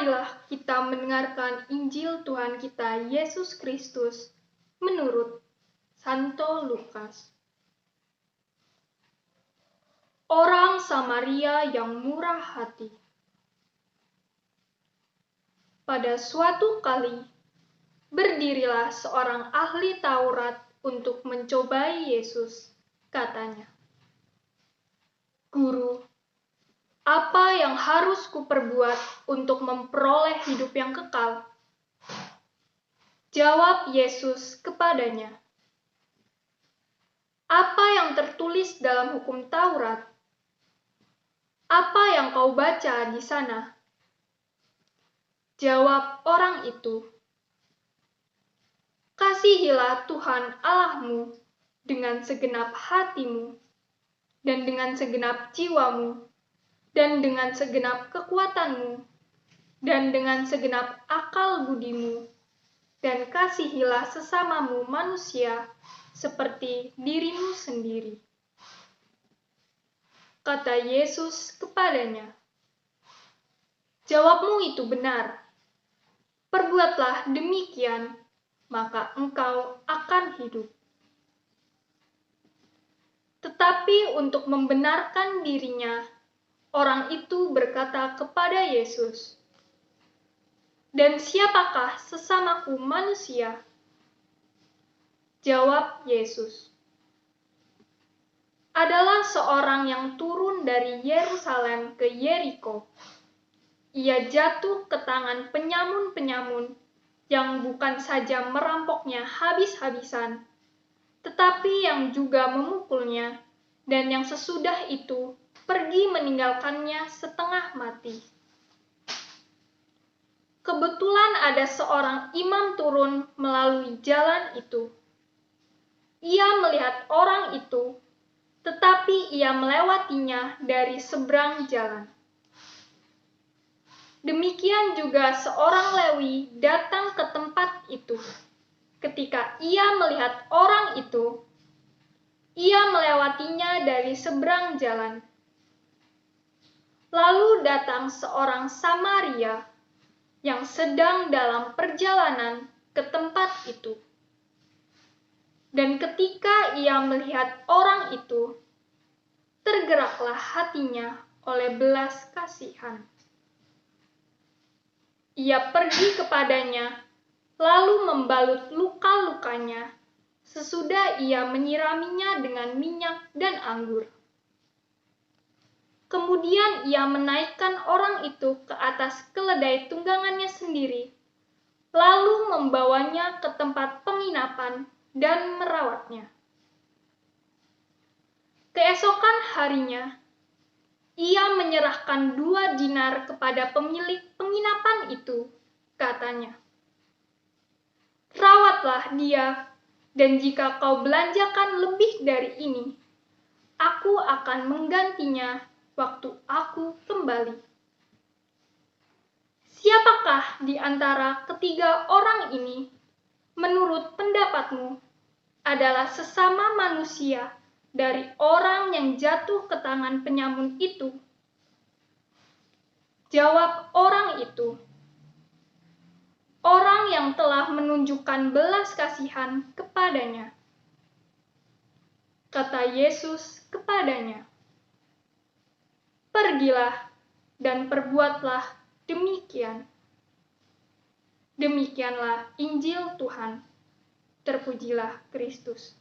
Marilah kita mendengarkan Injil Tuhan kita Yesus Kristus menurut Santo Lukas. Orang Samaria yang murah hati. Pada suatu kali, berdirilah seorang ahli Taurat untuk mencobai Yesus. Katanya, "Guru, apa yang harus kuperbuat untuk memperoleh hidup yang kekal?" Jawab Yesus kepadanya, "Apa yang tertulis dalam hukum Taurat? Apa yang kau baca di sana?" Jawab orang itu, "Kasihilah Tuhan Allahmu dengan segenap hatimu, dan dengan segenap jiwamu, dan dengan segenap kekuatanmu, dan dengan segenap akal budimu, dan kasihilah sesamamu manusia seperti dirimu sendiri." Kata Yesus kepadanya, "Jawabmu itu benar. Perbuatlah demikian, maka engkau akan hidup." Tetapi untuk membenarkan dirinya, orang itu berkata kepada Yesus, "Dan siapakah sesamaku manusia?" Jawab Yesus, "Adalah seorang yang turun dari Yerusalem ke Yeriko. Ia jatuh ke tangan penyamun-penyamun yang bukan saja merampoknya habis-habisan, tetapi yang juga memukulnya, dan yang sesudah itu pergi meninggalkannya setengah mati. Kebetulan ada seorang imam turun melalui jalan itu. Ia melihat orang itu, tetapi ia melewatinya dari seberang jalan. Demikian juga seorang Lewi datang ke tempat itu. Ketika ia melihat orang itu, ia melewatinya dari seberang jalan. Lalu datang seorang Samaria yang sedang dalam perjalanan ke tempat itu. Dan ketika ia melihat orang itu, tergeraklah hatinya oleh belas kasihan. Ia pergi kepadanya, lalu membalut luka-lukanya, sesudah ia menyiraminya dengan minyak dan anggur. Kemudian ia menaikkan orang itu ke atas keledai tunggangannya sendiri, lalu membawanya ke tempat penginapan dan merawatnya. Keesokan harinya, ia menyerahkan 2 dinar kepada pemilik penginapan itu. Katanya, "Rawatlah dia, dan jika kau belanjakan lebih dari ini, aku akan menggantinya waktu aku kembali." Siapakah di antara ketiga orang ini, menurut pendapatmu, adalah sesama manusia dari orang yang jatuh ke tangan penyamun itu? Jawab orang itu, "Orang yang telah menunjukkan belas kasihan kepadanya." Kata Yesus kepadanya, "Pergilah dan perbuatlah demikian." Demikianlah Injil Tuhan. Terpujilah Kristus.